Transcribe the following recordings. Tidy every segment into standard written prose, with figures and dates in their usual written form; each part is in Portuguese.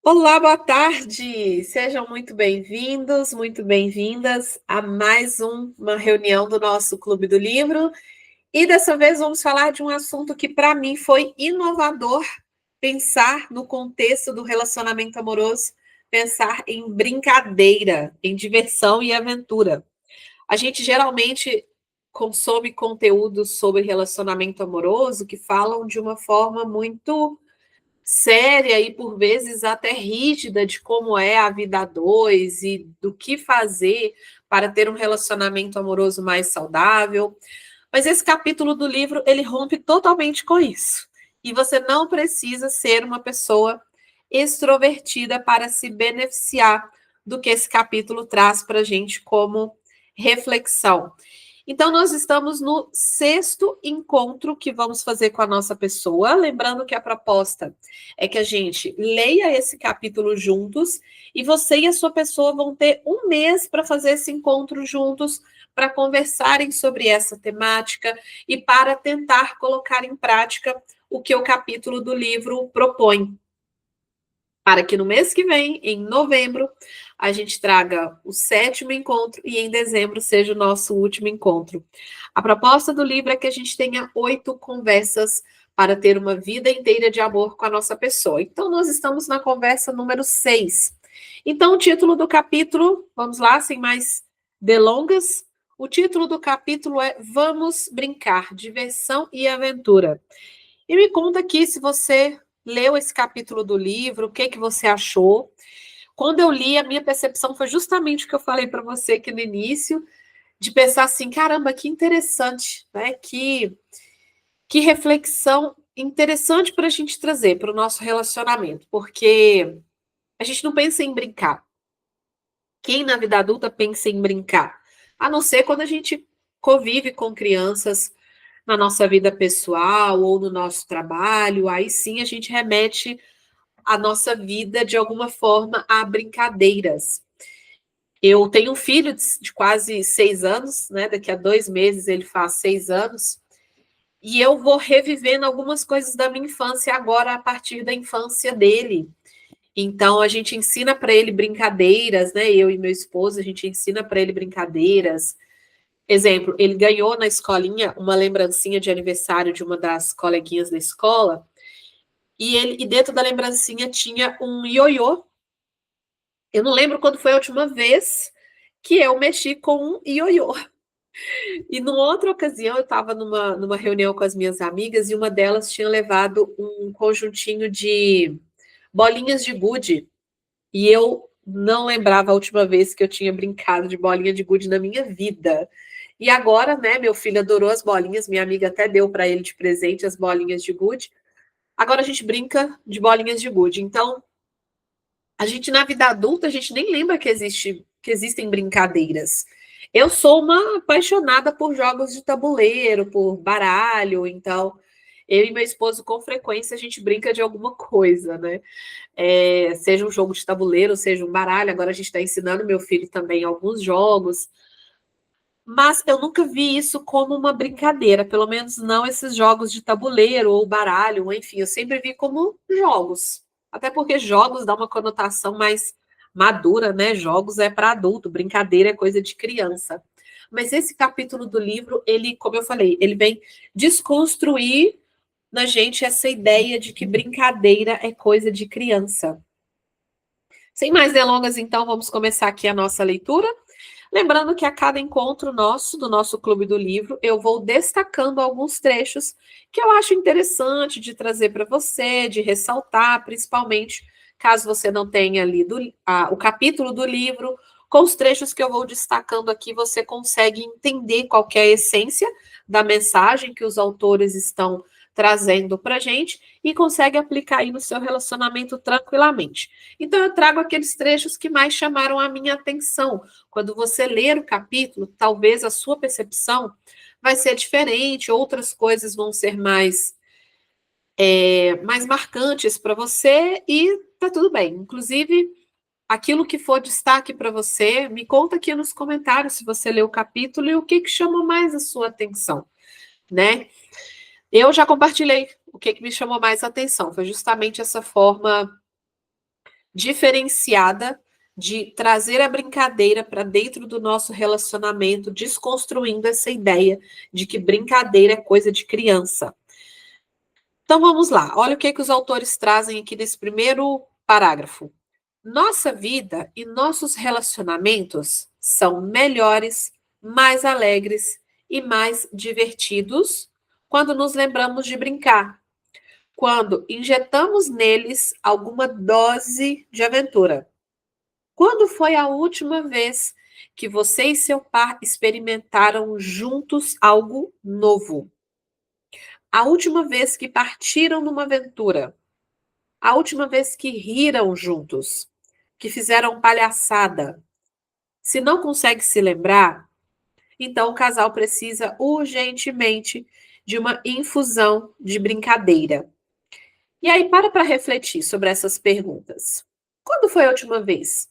Olá, boa tarde! Sejam muito bem-vindos, muito bem-vindas a mais uma reunião do nosso Clube do Livro. E dessa vez vamos falar de um assunto que, para mim, foi inovador pensar no contexto do relacionamento amoroso, pensar em brincadeira, em diversão e aventura. A gente geralmente consome conteúdos sobre relacionamento amoroso que falam de uma forma muito séria e por vezes até rígida de como é a vida a dois e do que fazer para ter um relacionamento amoroso mais saudável. Mas esse capítulo do livro, ele rompe totalmente com isso. E você não precisa ser uma pessoa extrovertida para se beneficiar do que esse capítulo traz para a gente como reflexão. Então, nós estamos no sexto encontro que vamos fazer com a nossa pessoa. Lembrando que a proposta é que a gente leia esse capítulo juntos e você e a sua pessoa vão ter um mês para fazer esse encontro juntos, para conversarem sobre essa temática e para tentar colocar em prática o que o capítulo do livro propõe. Para que no mês que vem, em novembro, a gente traga o sétimo encontro e em dezembro seja o nosso último encontro. A proposta do livro é que a gente tenha 8 conversas para ter uma vida inteira de amor com a nossa pessoa. Então, nós estamos na conversa número 6. Então, o título do capítulo, vamos lá, sem mais delongas, o título do capítulo é Vamos Brincar, Diversão e Aventura. E me conta aqui se você leu esse capítulo do livro, o que que você achou. Quando eu li, a minha percepção foi justamente o que eu falei para você aqui no início, de pensar assim, caramba, que interessante, né? Que reflexão interessante para a gente trazer para o nosso relacionamento, porque a gente não pensa em brincar. Quem na vida adulta pensa em brincar? A não ser quando a gente convive com crianças na nossa vida pessoal ou no nosso trabalho, aí sim a gente remete a nossa vida de alguma forma a brincadeiras. Eu tenho um filho de quase 6 anos, né? Daqui a 2 meses ele faz 6 anos, e eu vou revivendo algumas coisas da minha infância agora a partir da infância dele. Então a gente ensina para ele brincadeiras, né? Eu e meu esposo, a gente ensina para ele brincadeiras. Exemplo, ele ganhou na escolinha uma lembrancinha de aniversário de uma das coleguinhas da escola, e dentro da lembrancinha tinha um ioiô. Eu não lembro quando foi a última vez que eu mexi com um ioiô. E numa outra ocasião, eu estava numa reunião com as minhas amigas e uma delas tinha levado um conjuntinho de bolinhas de gude. E eu não lembrava a última vez que eu tinha brincado de bolinha de gude na minha vida. E agora, né, meu filho adorou as bolinhas, minha amiga até deu para ele de presente as bolinhas de gude. Agora a gente brinca de bolinhas de gude. Então, a gente na vida adulta, a gente nem lembra que existem brincadeiras. Eu sou uma apaixonada por jogos de tabuleiro, por baralho, então eu e meu esposo com frequência a gente brinca de alguma coisa, né? Seja um jogo de tabuleiro, seja um baralho. Agora a gente está ensinando meu filho também alguns jogos, mas eu nunca vi isso como uma brincadeira, pelo menos não esses jogos de tabuleiro ou baralho, ou enfim, eu sempre vi como jogos. Até porque jogos dá uma conotação mais madura, né? Jogos é para adulto, brincadeira é coisa de criança. Mas esse capítulo do livro, ele, como eu falei, ele vem desconstruir na gente essa ideia de que brincadeira é coisa de criança. Sem mais delongas, então, vamos começar aqui a nossa leitura. Lembrando que a cada encontro nosso, do nosso Clube do Livro, eu vou destacando alguns trechos que eu acho interessante de trazer para você, de ressaltar, principalmente caso você não tenha lido o capítulo do livro. Com os trechos que eu vou destacando aqui, você consegue entender qual que é a essência da mensagem que os autores estão trazendo para a gente e consegue aplicar aí no seu relacionamento tranquilamente. Então, eu trago aqueles trechos que mais chamaram a minha atenção. Quando você ler o capítulo, talvez a sua percepção vai ser diferente, outras coisas vão ser mais marcantes para você e tá tudo bem. Inclusive, aquilo que for destaque para você, me conta aqui nos comentários se você leu o capítulo e o que chamou mais a sua atenção, né? Eu já compartilhei o que me chamou mais a atenção, foi justamente essa forma diferenciada de trazer a brincadeira para dentro do nosso relacionamento, desconstruindo essa ideia de que brincadeira é coisa de criança. Então vamos lá, olha o que os autores trazem aqui nesse primeiro parágrafo. Nossa vida e nossos relacionamentos são melhores, mais alegres e mais divertidos quando nos lembramos de brincar, quando injetamos neles alguma dose de aventura. Quando foi a última vez que você e seu par experimentaram juntos algo novo? A última vez que partiram numa aventura? A última vez que riram juntos? Que fizeram palhaçada? Se não consegue se lembrar, então o casal precisa urgentemente de uma infusão de brincadeira. E aí, para refletir sobre essas perguntas. Quando foi a última vez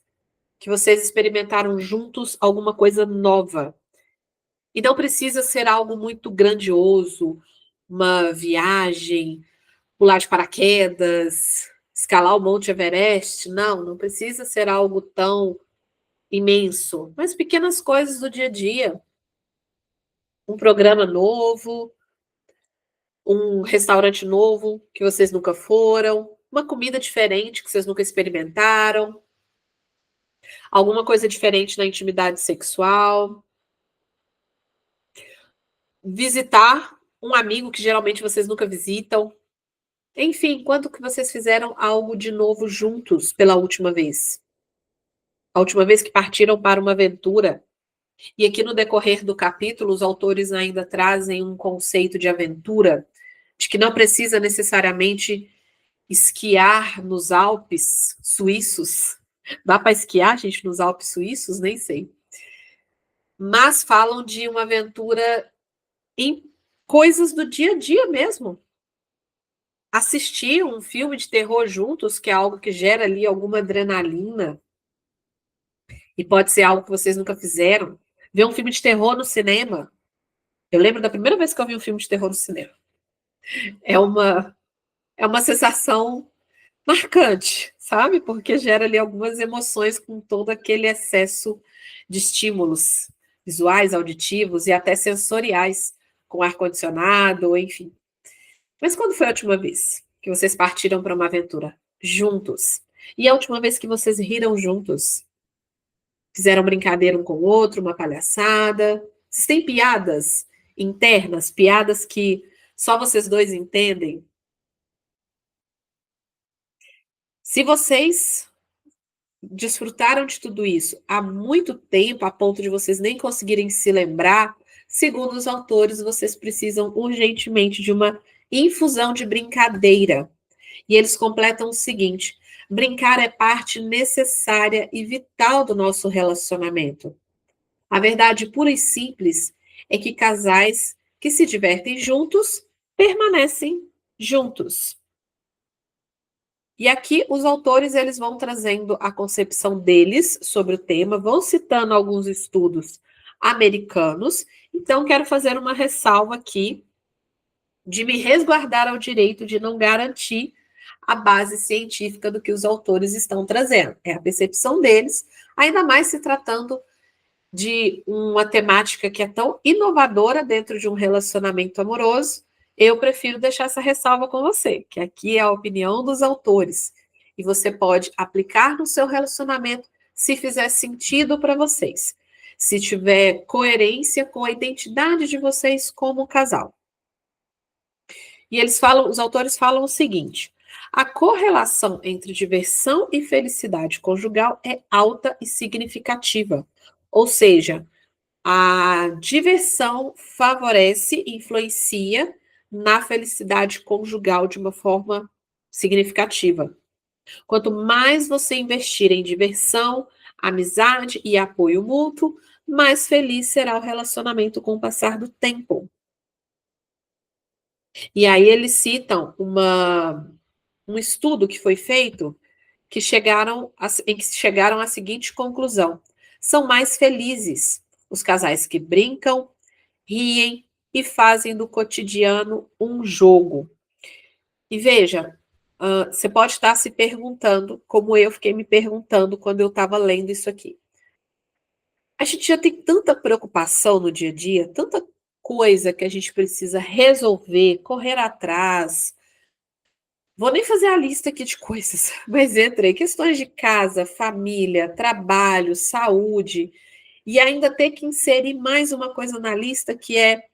que vocês experimentaram juntos alguma coisa nova? E não precisa ser algo muito grandioso, uma viagem, pular de paraquedas, escalar o Monte Everest. Não, não precisa ser algo tão imenso, mas pequenas coisas do dia a dia. Um programa novo, um restaurante novo que vocês nunca foram, uma comida diferente que vocês nunca experimentaram, alguma coisa diferente na intimidade sexual, visitar um amigo que geralmente vocês nunca visitam. Enfim, quando que vocês fizeram algo de novo juntos pela última vez? A última vez que partiram para uma aventura. E aqui no decorrer do capítulo, os autores ainda trazem um conceito de aventura, de que não precisa necessariamente esquiar nos Alpes suíços. Dá para esquiar, gente, nos Alpes suíços? Nem sei. Mas falam de uma aventura em coisas do dia a dia mesmo. Assistir um filme de terror juntos, que é algo que gera ali alguma adrenalina, e pode ser algo que vocês nunca fizeram. Ver um filme de terror no cinema. Eu lembro da primeira vez que eu vi um filme de terror no cinema. É uma, é uma sensação marcante, sabe? Porque gera ali algumas emoções com todo aquele excesso de estímulos visuais, auditivos e até sensoriais, com ar-condicionado, enfim. Mas quando foi a última vez que vocês partiram para uma aventura juntos? E a última vez que vocês riram juntos? Fizeram brincadeira um com o outro, uma palhaçada? Vocês têm piadas internas, piadas que só vocês dois entendem? Se vocês desfrutaram de tudo isso há muito tempo, a ponto de vocês nem conseguirem se lembrar, segundo os autores, vocês precisam urgentemente de uma infusão de brincadeira. E eles completam o seguinte: brincar é parte necessária e vital do nosso relacionamento. A verdade pura e simples é que casais que se divertem juntos permanecem juntos. E aqui os autores eles vão trazendo a concepção deles sobre o tema, vão citando alguns estudos americanos. Então quero fazer uma ressalva aqui de me resguardar ao direito de não garantir a base científica do que os autores estão trazendo. É a percepção deles, ainda mais se tratando de uma temática que é tão inovadora dentro de um relacionamento amoroso. Eu prefiro deixar essa ressalva com você, que aqui é a opinião dos autores. E você pode aplicar no seu relacionamento se fizer sentido para vocês. Se tiver coerência com a identidade de vocês como casal. E os autores falam o seguinte: a correlação entre diversão e felicidade conjugal é alta e significativa. Ou seja, a diversão favorece, influencia na felicidade conjugal de uma forma significativa. Quanto mais você investir em diversão, amizade e apoio mútuo, mais feliz será o relacionamento com o passar do tempo. E aí eles citam um estudo que foi feito em que chegaram à seguinte conclusão: são mais felizes os casais que brincam, riem e fazem do cotidiano um jogo. E veja, Você pode estar se perguntando, como eu fiquei me perguntando quando eu estava lendo isso aqui. A gente já tem tanta preocupação no dia a dia, tanta coisa que a gente precisa resolver, correr atrás. Vou nem fazer a lista aqui de coisas, mas entra aí questões de casa, família, trabalho, saúde, e ainda ter que inserir mais uma coisa na lista que é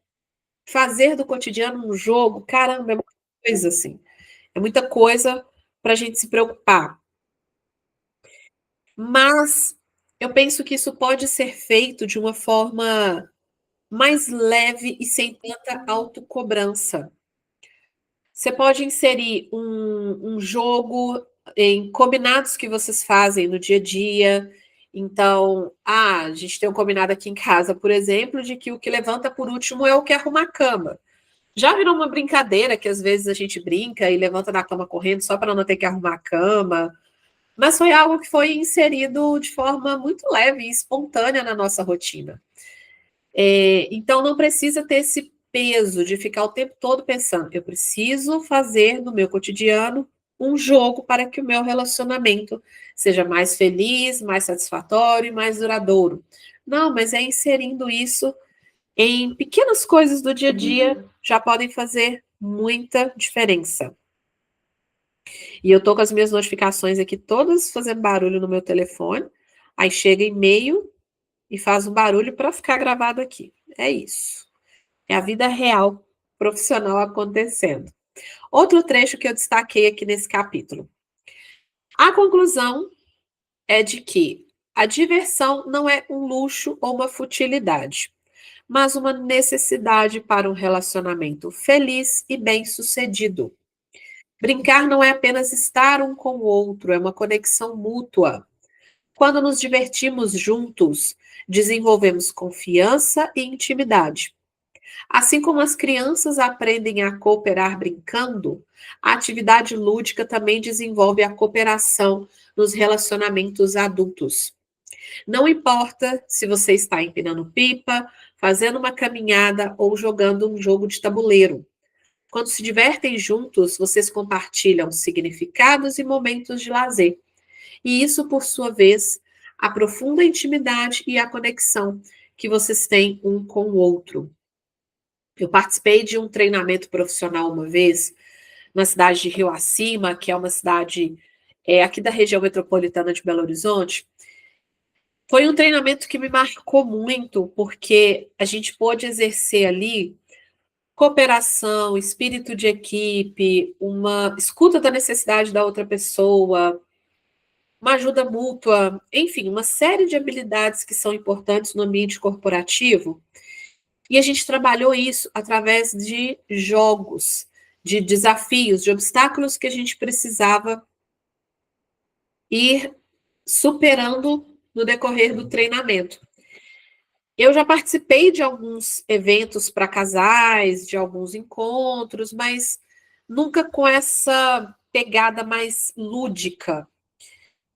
fazer do cotidiano um jogo. Caramba, é muita coisa assim. É muita coisa para a gente se preocupar. Mas eu penso que isso pode ser feito de uma forma mais leve e sem tanta autocobrança. Você pode inserir um jogo em combinados que vocês fazem no dia a dia. Então, a gente tem um combinado aqui em casa, por exemplo, de que o que levanta por último é o que arruma a cama. Já virou uma brincadeira que às vezes a gente brinca e levanta da cama correndo só para não ter que arrumar a cama. Mas foi algo que foi inserido de forma muito leve e espontânea na nossa rotina. Então, não precisa ter esse peso de ficar o tempo todo pensando, eu preciso fazer no meu cotidiano um jogo para que o meu relacionamento seja mais feliz, mais satisfatório e mais duradouro. Não, mas é inserindo isso em pequenas coisas do dia a dia, já podem fazer muita diferença. E eu tô com as minhas notificações aqui todas fazendo barulho no meu telefone, aí chega e-mail e faz um barulho para ficar gravado aqui. É isso. É a vida real profissional acontecendo. Outro trecho que eu destaquei aqui nesse capítulo. A conclusão é de que a diversão não é um luxo ou uma futilidade, mas uma necessidade para um relacionamento feliz e bem-sucedido. Brincar não é apenas estar um com o outro, é uma conexão mútua. Quando nos divertimos juntos, desenvolvemos confiança e intimidade. Assim como as crianças aprendem a cooperar brincando, a atividade lúdica também desenvolve a cooperação nos relacionamentos adultos. Não importa se você está empinando pipa, fazendo uma caminhada ou jogando um jogo de tabuleiro. Quando se divertem juntos, vocês compartilham significados e momentos de lazer. E isso, por sua vez, aprofunda a intimidade e a conexão que vocês têm um com o outro. Eu participei de um treinamento profissional uma vez, na cidade de Rio Acima, que é uma cidade aqui da região metropolitana de Belo Horizonte. Foi um treinamento que me marcou muito, porque a gente pôde exercer ali cooperação, espírito de equipe, uma escuta da necessidade da outra pessoa, uma ajuda mútua, enfim, uma série de habilidades que são importantes no ambiente corporativo. E a gente trabalhou isso através de jogos, de desafios, de obstáculos que a gente precisava ir superando no decorrer do treinamento. Eu já participei de alguns eventos para casais, de alguns encontros, mas nunca com essa pegada mais lúdica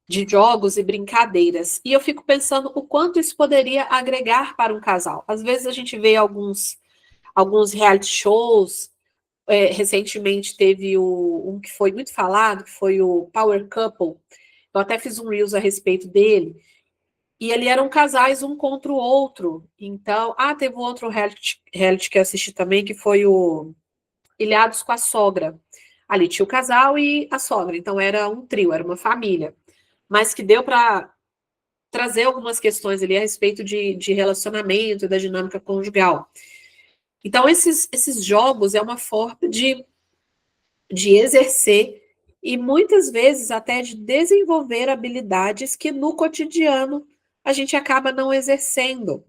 de jogos e brincadeiras. E eu fico pensando o quanto isso poderia agregar para um casal. Às vezes a gente vê alguns reality shows. Recentemente teve um que foi muito falado, que foi o Power Couple. Eu até fiz um Reels a respeito dele. E ali eram casais um contra o outro. Então, teve um outro reality que eu assisti também, que foi o Ilhados com a Sogra. Ali tinha o casal e a sogra. Então, era um trio, era uma família. Mas que deu para trazer algumas questões ali a respeito de relacionamento, da dinâmica conjugal. Então, esses jogos é uma forma de exercer e muitas vezes até de desenvolver habilidades que no cotidiano a gente acaba não exercendo.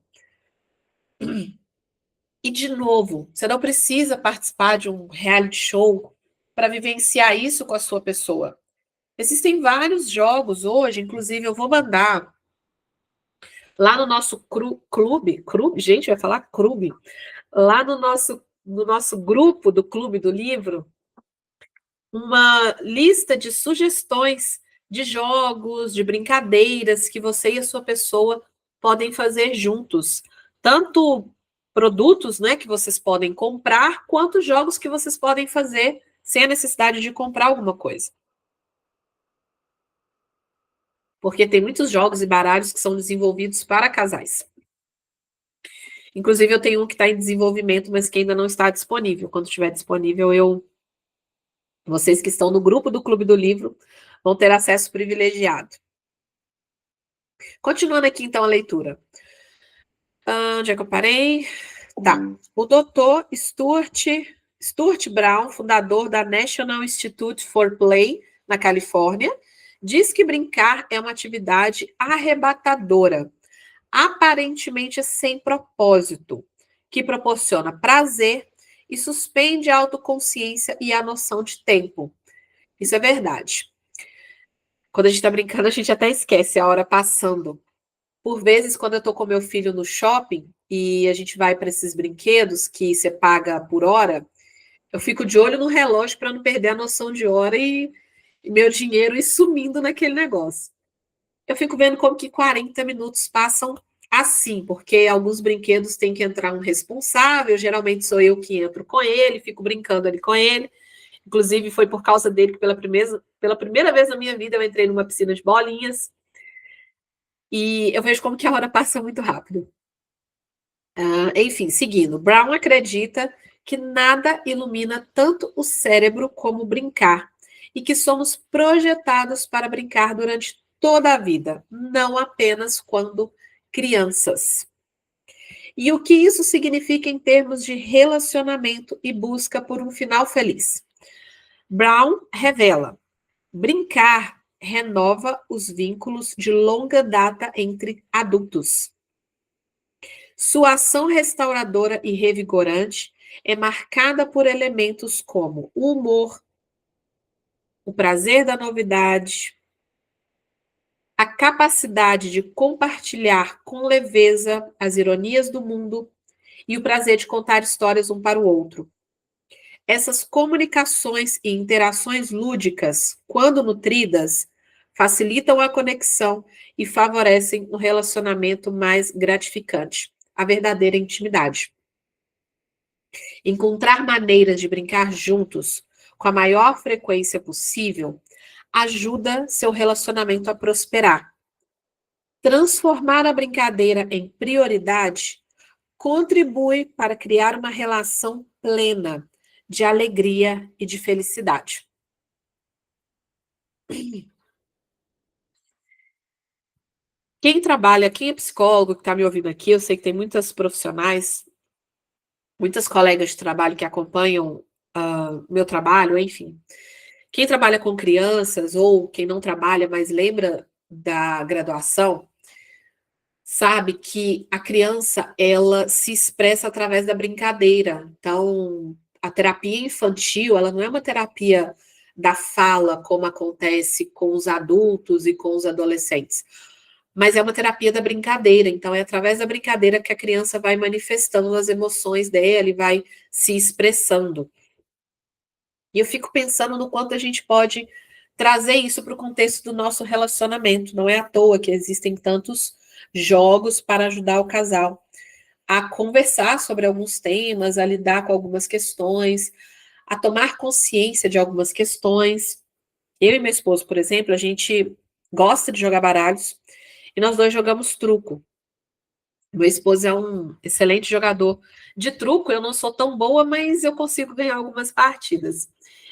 E, de novo, você não precisa participar de um reality show para vivenciar isso com a sua pessoa. Existem vários jogos hoje, inclusive eu vou mandar lá no nosso clube, gente, vai falar clube, lá no nosso grupo do Clube do Livro, uma lista de sugestões de jogos, de brincadeiras que você e a sua pessoa podem fazer juntos. Tanto produtos, né, que vocês podem comprar, quanto jogos que vocês podem fazer sem a necessidade de comprar alguma coisa. Porque tem muitos jogos e baralhos que são desenvolvidos para casais. Inclusive, eu tenho um que está em desenvolvimento, mas que ainda não está disponível. Quando estiver disponível, vocês que estão no grupo do Clube do Livro vão ter acesso privilegiado. Continuando aqui, então, a leitura. Onde é que eu parei? Tá. O Dr. Stuart Brown, fundador da National Institute for Play, na Califórnia, diz que brincar é uma atividade arrebatadora, aparentemente sem propósito, que proporciona prazer e suspende a autoconsciência e a noção de tempo. Isso é verdade. Quando a gente está brincando, a gente até esquece a hora passando. Por vezes, quando eu estou com meu filho no shopping e a gente vai para esses brinquedos que você paga por hora, eu fico de olho no relógio para não perder a noção de hora e meu dinheiro ir sumindo naquele negócio. Eu fico vendo como que 40 minutos passam assim, porque alguns brinquedos tem que entrar um responsável, geralmente sou eu que entro com ele, fico brincando ali com ele. Inclusive, foi por causa dele que pela primeira vez na minha vida eu entrei numa piscina de bolinhas. E eu vejo como que a hora passa muito rápido. Enfim, seguindo. Brown acredita que nada ilumina tanto o cérebro como brincar, e que somos projetados para brincar durante toda a vida, não apenas quando crianças. E o que isso significa em termos de relacionamento e busca por um final feliz? Brown revela: brincar renova os vínculos de longa data entre adultos. Sua ação restauradora e revigorante é marcada por elementos como o humor, o prazer da novidade, a capacidade de compartilhar com leveza as ironias do mundo e o prazer de contar histórias um para o outro. Essas comunicações e interações lúdicas, quando nutridas, facilitam a conexão e favorecem um relacionamento mais gratificante, a verdadeira intimidade. Encontrar maneiras de brincar juntos com a maior frequência possível ajuda seu relacionamento a prosperar. Transformar a brincadeira em prioridade contribui para criar uma relação plena de alegria e de felicidade. Quem é psicólogo, que está me ouvindo aqui, eu sei que tem muitas profissionais, muitas colegas de trabalho que acompanham meu trabalho, enfim. Quem trabalha com crianças ou quem não trabalha, mas lembra da graduação, sabe que a criança, ela se expressa através da brincadeira. Então, a terapia infantil, ela não é uma terapia da fala, como acontece com os adultos e com os adolescentes, mas é uma terapia da brincadeira. Então, é através da brincadeira que a criança vai manifestando as emoções dela e vai se expressando. E eu fico pensando no quanto a gente pode trazer isso para o contexto do nosso relacionamento. Não é à toa que existem tantos jogos para ajudar o casal a conversar sobre alguns temas, a lidar com algumas questões, a tomar consciência de algumas questões. Eu e meu esposo, por exemplo, a gente gosta de jogar baralhos e nós dois jogamos truco. Meu esposo é um excelente jogador de truco, eu não sou tão boa, mas eu consigo ganhar algumas partidas.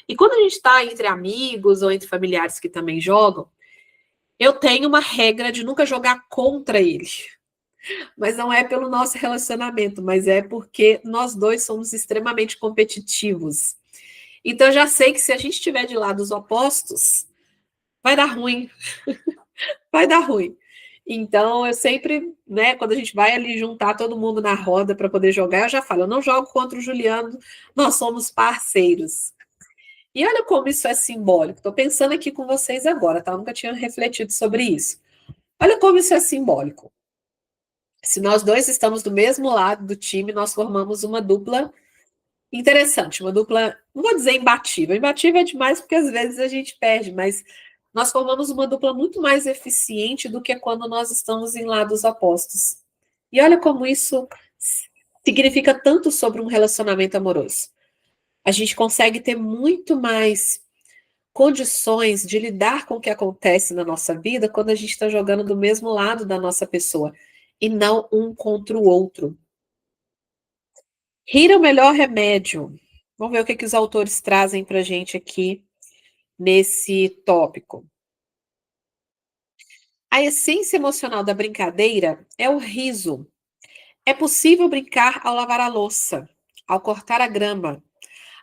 E quando a gente está entre amigos ou entre familiares que também jogam, eu tenho uma regra de nunca jogar contra ele. Mas não é pelo nosso relacionamento, mas é porque nós dois somos extremamente competitivos. Então eu já sei que se a gente estiver de lados opostos, vai dar ruim. Vai dar ruim. Então, eu sempre, né, quando a gente vai ali juntar todo mundo na roda para poder jogar, eu já falo, eu não jogo contra o Juliano, nós somos parceiros. E olha como isso é simbólico. Estou pensando aqui com vocês agora, tá? Eu nunca tinha refletido sobre isso. Olha como isso é simbólico. Se nós dois estamos do mesmo lado do time, nós formamos uma dupla interessante, uma dupla, não vou dizer imbatível. Imbatível é demais porque às vezes a gente perde, mas nós formamos uma dupla muito mais eficiente do que quando nós estamos em lados opostos. E olha como isso significa tanto sobre um relacionamento amoroso. A gente consegue ter muito mais condições de lidar com o que acontece na nossa vida quando a gente está jogando do mesmo lado da nossa pessoa, e não um contra o outro. Rir é o melhor remédio. Vamos ver o que que os autores trazem para a gente aqui nesse tópico. A essência emocional da brincadeira é o riso. É possível brincar ao lavar a louça, ao cortar a grama,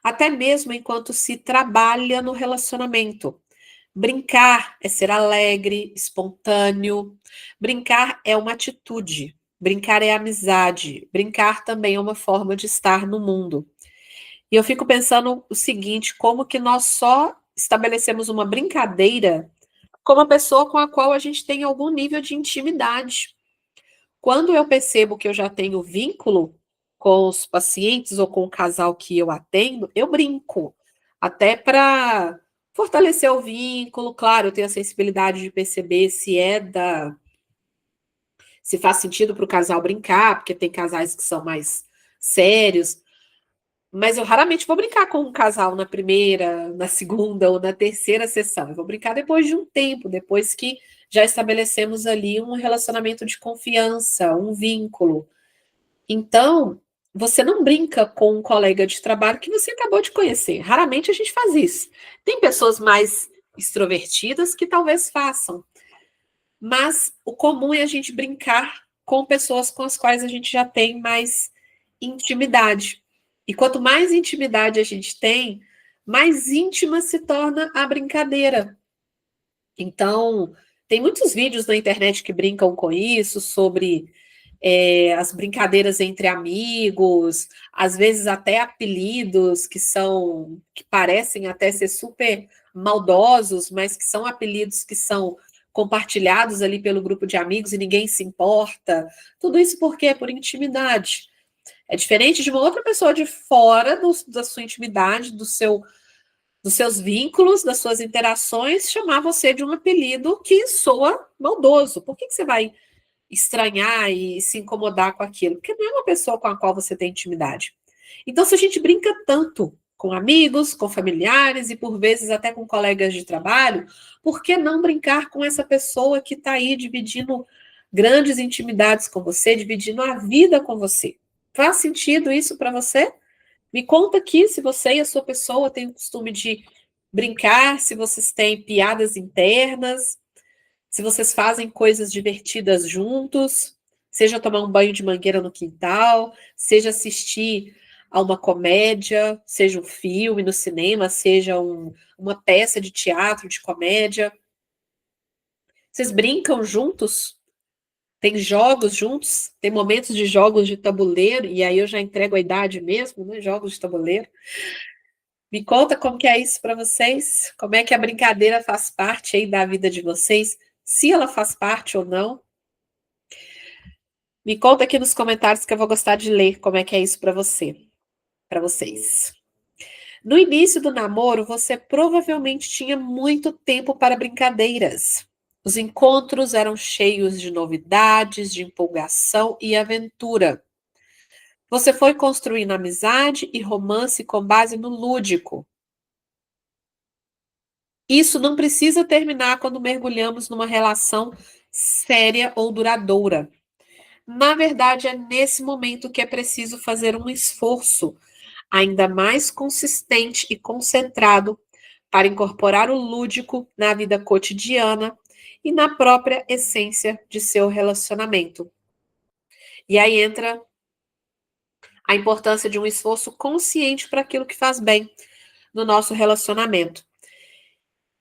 até mesmo enquanto se trabalha no relacionamento. Brincar é ser alegre, espontâneo. Brincar é uma atitude. Brincar é amizade. Brincar também é uma forma de estar no mundo. E eu fico pensando o seguinte, como que nós só estabelecemos uma brincadeira com uma pessoa com a qual a gente tem algum nível de intimidade. Quando eu percebo que eu já tenho vínculo com os pacientes ou com o casal que eu atendo, eu brinco, até para fortalecer o vínculo. Claro, eu tenho a sensibilidade de perceber se faz sentido para o casal brincar, porque tem casais que são mais sérios, mas eu raramente vou brincar com um casal na primeira, na segunda ou na terceira sessão. Eu vou brincar depois de um tempo, depois que já estabelecemos ali um relacionamento de confiança, um vínculo. Então, você não brinca com um colega de trabalho que você acabou de conhecer. Raramente a gente faz isso. Tem pessoas mais extrovertidas que talvez façam, mas o comum é a gente brincar com pessoas com as quais a gente já tem mais intimidade. E quanto mais intimidade a gente tem, mais íntima se torna a brincadeira. Então, tem muitos vídeos na internet que brincam com isso, sobre as brincadeiras entre amigos, às vezes até apelidos que parecem até ser super maldosos, mas que são apelidos que são compartilhados ali pelo grupo de amigos e ninguém se importa. Tudo isso por quê? Por intimidade. É diferente de uma outra pessoa de fora da sua intimidade, dos seus vínculos, das suas interações, chamar você de um apelido que soa maldoso. Por que você vai estranhar e se incomodar com aquilo? Porque não é uma pessoa com a qual você tem intimidade. Então, se a gente brinca tanto com amigos, com familiares e por vezes até com colegas de trabalho, por que não brincar com essa pessoa que está aí dividindo grandes intimidades com você, dividindo a vida com você? Faz sentido isso para você? Me conta aqui se você e a sua pessoa têm o costume de brincar, se vocês têm piadas internas, se vocês fazem coisas divertidas juntos, seja tomar um banho de mangueira no quintal, seja assistir a uma comédia, seja um filme no cinema, seja uma peça de teatro, de comédia. Vocês brincam juntos? Tem jogos juntos? Tem momentos de jogos de tabuleiro? E aí eu já entrego a idade mesmo, né? Jogos de tabuleiro. Me conta como que é isso para vocês? Como é que a brincadeira faz parte aí da vida de vocês? Se ela faz parte ou não? Me conta aqui nos comentários que eu vou gostar de ler como é que é isso para você, para vocês. No início do namoro, você provavelmente tinha muito tempo para brincadeiras. Os encontros eram cheios de novidades, de empolgação e aventura. Você foi construindo amizade e romance com base no lúdico. Isso não precisa terminar quando mergulhamos numa relação séria ou duradoura. Na verdade, é nesse momento que é preciso fazer um esforço ainda mais consistente e concentrado para incorporar o lúdico na vida cotidiana e na própria essência de seu relacionamento. E aí entra a importância de um esforço consciente para aquilo que faz bem no nosso relacionamento.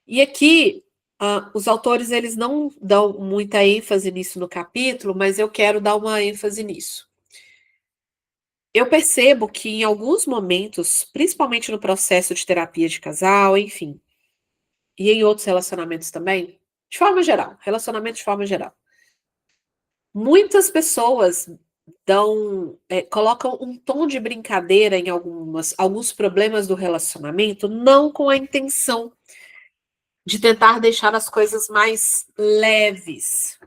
E aqui, os autores eles não dão muita ênfase nisso no capítulo, mas eu quero dar uma ênfase nisso. Eu percebo que em alguns momentos, principalmente no processo de terapia de casal, enfim, e em outros relacionamentos também, de forma geral, relacionamento de forma geral, muitas pessoas colocam um tom de brincadeira em alguns problemas do relacionamento, não com a intenção de tentar deixar as coisas mais leves,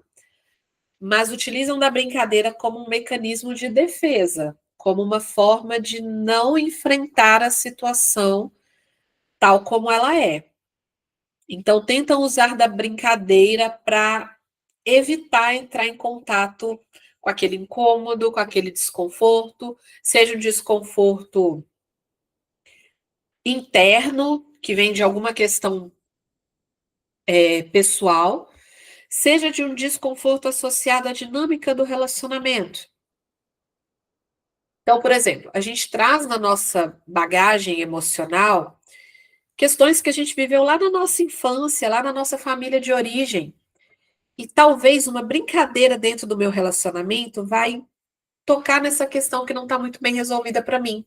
mas utilizam da brincadeira como um mecanismo de defesa. como uma forma de não enfrentar a situação tal como ela é. Então, tentam usar da brincadeira para evitar entrar em contato com aquele incômodo, com aquele desconforto, seja um desconforto interno, que vem de alguma questão pessoal, seja de um desconforto associado à dinâmica do relacionamento. Então, por exemplo, a gente traz na nossa bagagem emocional questões que a gente viveu lá na nossa infância, lá na nossa família de origem. E talvez uma brincadeira dentro do meu relacionamento vai tocar nessa questão que não está muito bem resolvida para mim.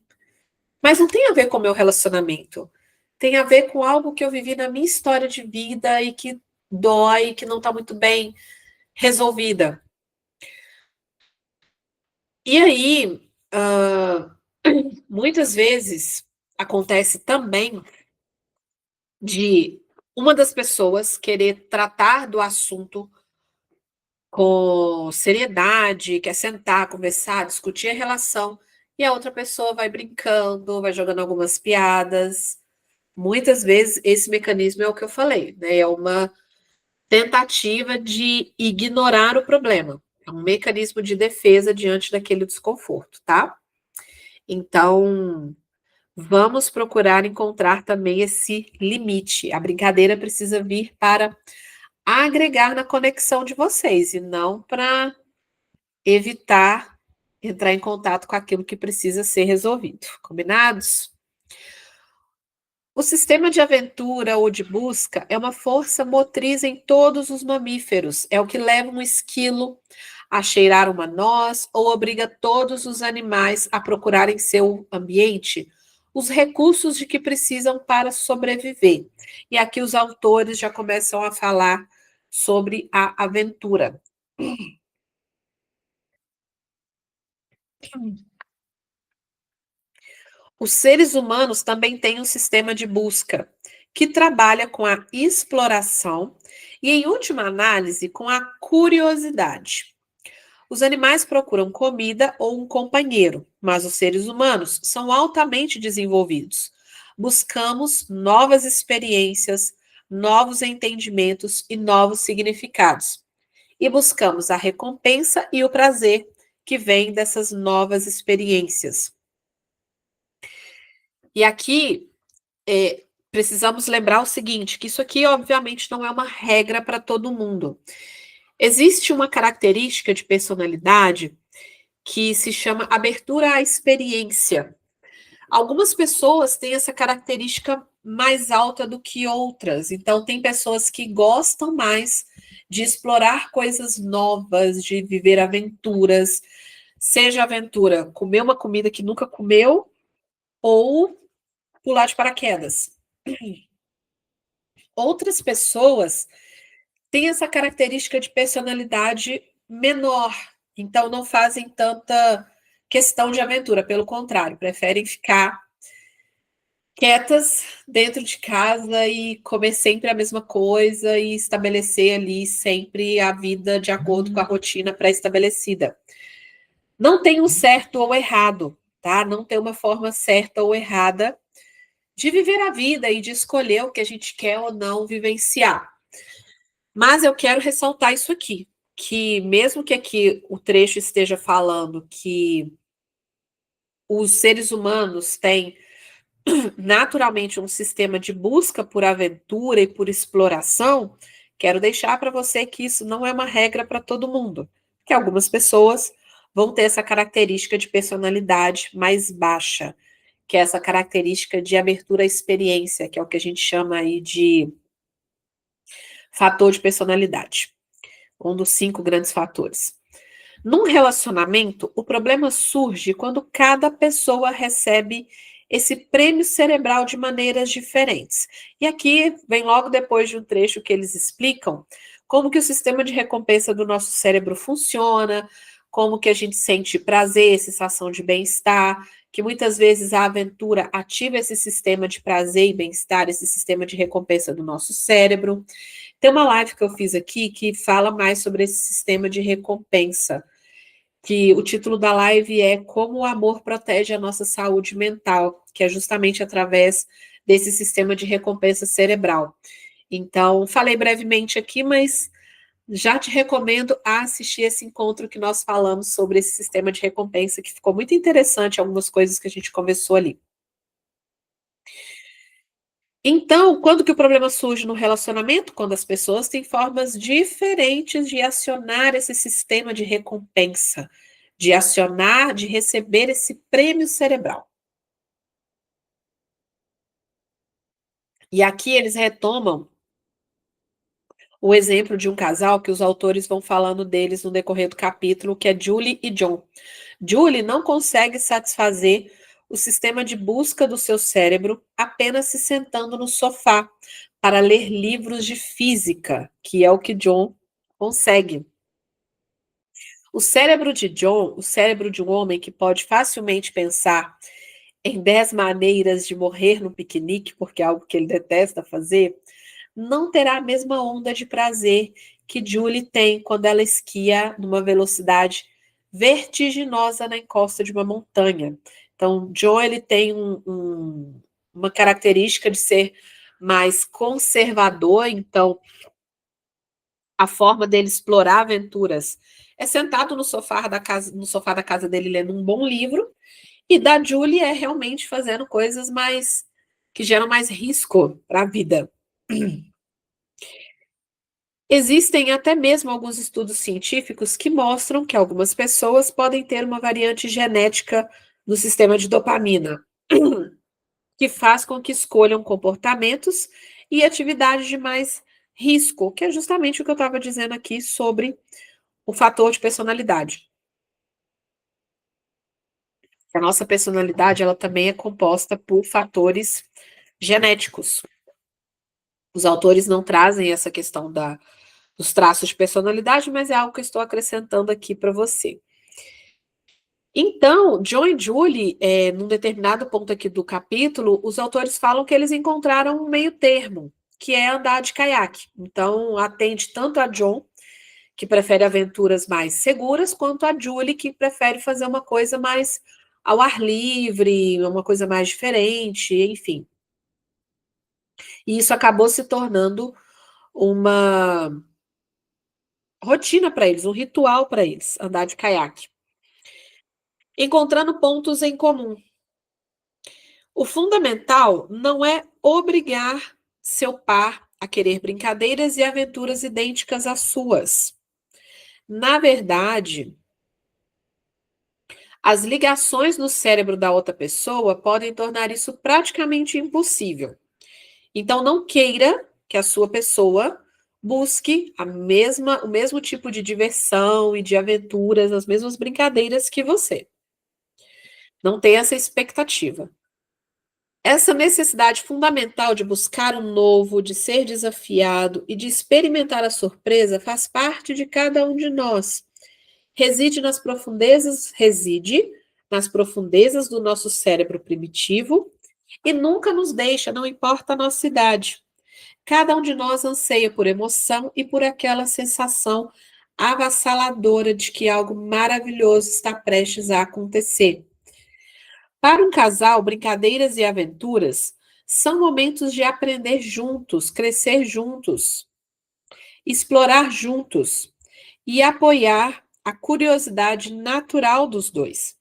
Mas não tem a ver com o meu relacionamento. Tem a ver com algo que eu vivi na minha história de vida e que dói, que não está muito bem resolvida. E aí, muitas vezes acontece também de uma das pessoas querer tratar do assunto com seriedade, quer sentar, conversar, discutir a relação, e a outra pessoa vai brincando, vai jogando algumas piadas. Muitas vezes esse mecanismo é o que eu falei, né? É uma tentativa de ignorar o problema. É um mecanismo de defesa diante daquele desconforto, tá? Então, vamos procurar encontrar também esse limite. A brincadeira precisa vir para agregar na conexão de vocês e não para evitar entrar em contato com aquilo que precisa ser resolvido. Combinados? O sistema de aventura ou de busca é uma força motriz em todos os mamíferos. É o que leva um esquilo a cheirar uma noz ou obriga todos os animais a procurar em seu ambiente os recursos de que precisam para sobreviver. E aqui os autores já começam a falar sobre a aventura. Os seres humanos também têm um sistema de busca que trabalha com a exploração e, em última análise, com a curiosidade. Os animais procuram comida ou um companheiro, mas os seres humanos são altamente desenvolvidos. Buscamos novas experiências, novos entendimentos e novos significados. E buscamos a recompensa e o prazer que vem dessas novas experiências. E aqui precisamos lembrar o seguinte, que isso aqui, obviamente, não é uma regra para todo mundo. Existe uma característica de personalidade que se chama abertura à experiência. Algumas pessoas têm essa característica mais alta do que outras. Então, tem pessoas que gostam mais de explorar coisas novas, de viver aventuras, seja aventura comer uma comida que nunca comeu ou pular de paraquedas. Outras pessoas têm essa característica de personalidade menor, então não fazem tanta questão de aventura, pelo contrário, preferem ficar quietas dentro de casa e comer sempre a mesma coisa e estabelecer ali sempre a vida de acordo com a rotina pré-estabelecida. Não tem um certo ou errado, tá? Não tem uma forma certa ou errada de viver a vida e de escolher o que a gente quer ou não vivenciar. Mas eu quero ressaltar isso aqui, que mesmo que aqui o trecho esteja falando que os seres humanos têm naturalmente um sistema de busca por aventura e por exploração, quero deixar para você que isso não é uma regra para todo mundo, que algumas pessoas vão ter essa característica de personalidade mais baixa, que é essa característica de abertura à experiência, que é o que a gente chama aí de fator de personalidade, um dos 5 grandes fatores. Num relacionamento, o problema surge quando cada pessoa recebe esse prêmio cerebral de maneiras diferentes. E aqui vem logo depois de um trecho que eles explicam como que o sistema de recompensa do nosso cérebro funciona, como que a gente sente prazer, sensação de bem-estar, que muitas vezes a aventura ativa esse sistema de prazer e bem-estar, esse sistema de recompensa do nosso cérebro. Tem uma live que eu fiz aqui que fala mais sobre esse sistema de recompensa, que o título da live é Como o Amor Protege a Nossa Saúde Mental, que é justamente através desse sistema de recompensa cerebral. Então, falei brevemente aqui, mas já te recomendo a assistir esse encontro que nós falamos sobre esse sistema de recompensa, que ficou muito interessante, algumas coisas que a gente conversou ali. Então, quando que o problema surge no relacionamento? Quando as pessoas têm formas diferentes de acionar esse sistema de recompensa, de acionar, de receber esse prêmio cerebral. E aqui eles retomam o exemplo de um casal que os autores vão falando deles no decorrer do capítulo, que é Julie e John. Julie não consegue satisfazer o sistema de busca do seu cérebro apenas se sentando no sofá para ler livros de física, que é o que John consegue. O cérebro de John, o cérebro de um homem que pode facilmente pensar em 10 maneiras de morrer no piquenique, porque é algo que ele detesta fazer, não terá a mesma onda de prazer que Julie tem quando ela esquia numa velocidade vertiginosa na encosta de uma montanha. Então, John ele tem uma característica de ser mais conservador, então a forma dele explorar aventuras é sentado no sofá da casa dele lendo um bom livro, e da Julie é realmente fazendo coisas mais que geram mais risco para a vida. Existem até mesmo alguns estudos científicos que mostram que algumas pessoas podem ter uma variante genética no sistema de dopamina, que faz com que escolham comportamentos e atividades de mais risco, que é justamente o que eu estava dizendo aqui sobre o fator de personalidade. A nossa personalidade, ela também é composta por fatores genéticos. Os autores não trazem essa questão dos traços de personalidade, mas é algo que eu estou acrescentando aqui para você. Então, John e Julie, num determinado ponto aqui do capítulo, os autores falam que eles encontraram um meio termo, que é andar de caiaque. Então, atende tanto a John, que prefere aventuras mais seguras, quanto a Julie, que prefere fazer uma coisa mais ao ar livre, uma coisa mais diferente, enfim. E isso acabou se tornando uma rotina para eles, um ritual para eles, andar de caiaque. Encontrando pontos em comum. O fundamental não é obrigar seu par a querer brincadeiras e aventuras idênticas às suas. Na verdade, as ligações no cérebro da outra pessoa podem tornar isso praticamente impossível. Então, não queira que a sua pessoa busque o mesmo tipo de diversão e de aventuras, as mesmas brincadeiras que você. Não tenha essa expectativa. Essa necessidade fundamental de buscar o novo, de ser desafiado e de experimentar a surpresa faz parte de cada um de nós. Reside nas profundezas do nosso cérebro primitivo e nunca nos deixa, não importa a nossa idade. Cada um de nós anseia por emoção e por aquela sensação avassaladora de que algo maravilhoso está prestes a acontecer. Para um casal, brincadeiras e aventuras são momentos de aprender juntos, crescer juntos, explorar juntos e apoiar a curiosidade natural dos dois.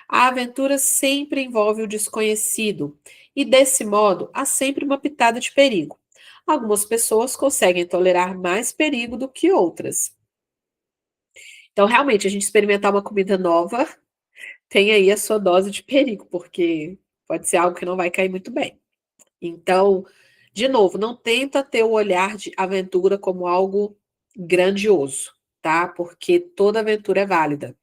A aventura sempre envolve o desconhecido e, desse modo, há sempre uma pitada de perigo. Algumas pessoas conseguem tolerar mais perigo do que outras. Então, realmente, a gente experimentar uma comida nova tem aí a sua dose de perigo, porque pode ser algo que não vai cair muito bem. Então, de novo, não tenta ter o olhar de aventura como algo grandioso, tá? Porque toda aventura é válida.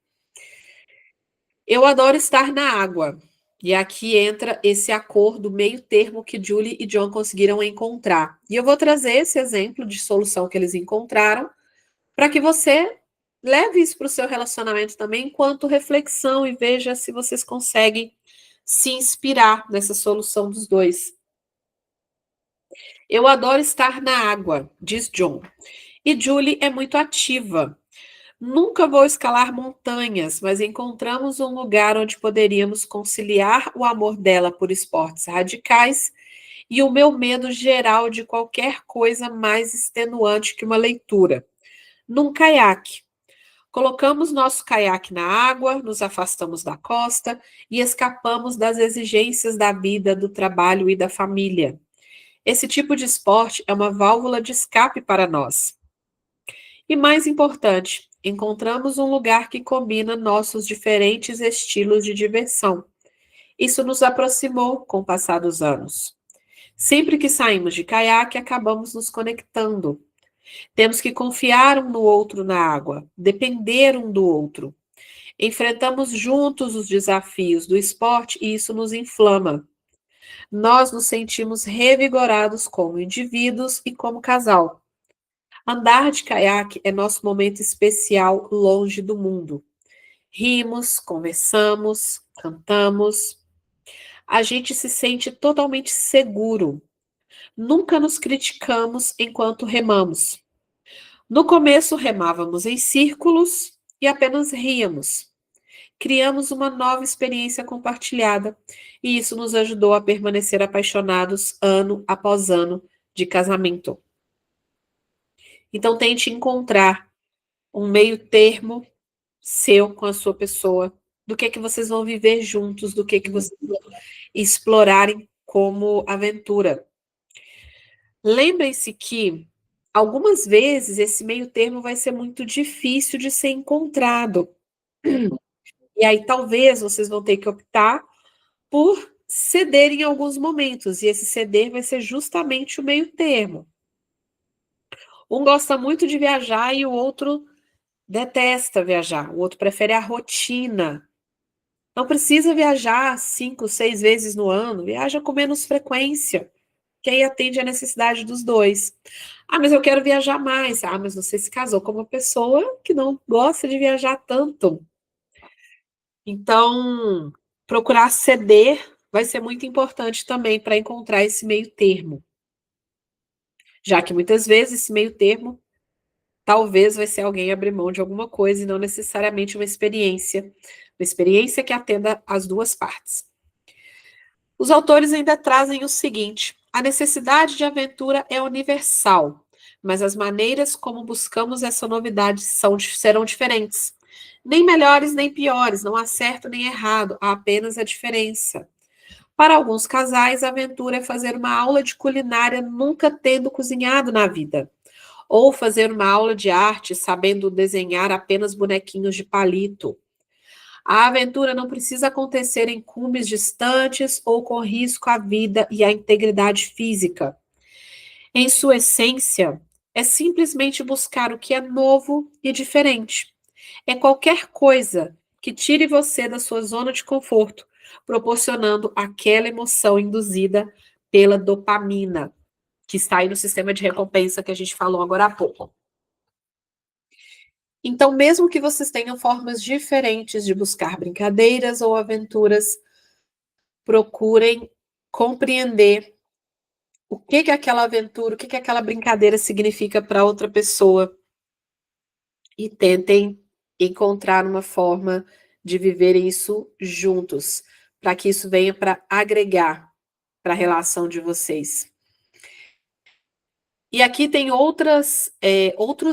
Eu adoro estar na água. E aqui entra esse acordo meio termo que Julie e John conseguiram encontrar. E eu vou trazer esse exemplo de solução que eles encontraram para que você leve isso para o seu relacionamento também enquanto reflexão e veja se vocês conseguem se inspirar nessa solução dos dois. Eu adoro estar na água, diz John. E Julie é muito ativa, Nunca vou escalar montanhas, mas encontramos um lugar onde poderíamos conciliar o amor dela por esportes radicais e o meu medo geral de qualquer coisa mais extenuante que uma leitura. Num caiaque. Colocamos nosso caiaque na água, nos afastamos da costa e escapamos das exigências da vida, do trabalho e da família. Esse tipo de esporte é uma válvula de escape para nós. E mais importante, encontramos um lugar que combina nossos diferentes estilos de diversão. Isso nos aproximou com o passar dos anos. Sempre que saímos de caiaque, acabamos nos conectando. Temos que confiar um no outro na água, depender um do outro. Enfrentamos juntos os desafios do esporte e isso nos inflama. Nós nos sentimos revigorados como indivíduos e como casal. Andar de caiaque é nosso momento especial longe do mundo. Rimos, conversamos, cantamos. A gente se sente totalmente seguro. Nunca nos criticamos enquanto remamos. No começo, remávamos em círculos e apenas ríamos. Criamos uma nova experiência compartilhada e isso nos ajudou a permanecer apaixonados ano após ano de casamento. Então, tente encontrar um meio termo seu com a sua pessoa, do que vocês vão viver juntos, do que vocês vão explorarem como aventura. Lembrem-se que algumas vezes esse meio termo vai ser muito difícil de ser encontrado. E aí talvez vocês vão ter que optar por ceder em alguns momentos, e esse ceder vai ser justamente o meio termo. Um gosta muito de viajar e o outro detesta viajar, o outro prefere a rotina. Não precisa viajar 5, 6 vezes no ano, viaja com menos frequência, que aí atende a necessidade dos dois. Ah, mas eu quero viajar mais. Ah, mas você se casou com uma pessoa que não gosta de viajar tanto. Então, procurar ceder vai ser muito importante também para encontrar esse meio termo. Já que muitas vezes esse meio termo talvez vai ser alguém abrir mão de alguma coisa e não necessariamente uma experiência que atenda às duas partes. Os autores ainda trazem o seguinte: a necessidade de aventura é universal, mas as maneiras como buscamos essa novidade serão diferentes. Nem melhores nem piores, não há certo nem errado, há apenas a diferença. Para alguns casais, a aventura é fazer uma aula de culinária nunca tendo cozinhado na vida, ou fazer uma aula de arte sabendo desenhar apenas bonequinhos de palito. A aventura não precisa acontecer em cumes distantes ou com risco à vida e à integridade física. Em sua essência, é simplesmente buscar o que é novo e diferente. É qualquer coisa que tire você da sua zona de conforto, proporcionando aquela emoção induzida pela dopamina, que está aí no sistema de recompensa que a gente falou agora há pouco. Então, mesmo que vocês tenham formas diferentes de buscar brincadeiras ou aventuras, procurem compreender o que que aquela aventura, o que que aquela brincadeira significa para outra pessoa e tentem encontrar uma forma de viver isso juntos, para que isso venha para agregar para a relação de vocês. E aqui tem outros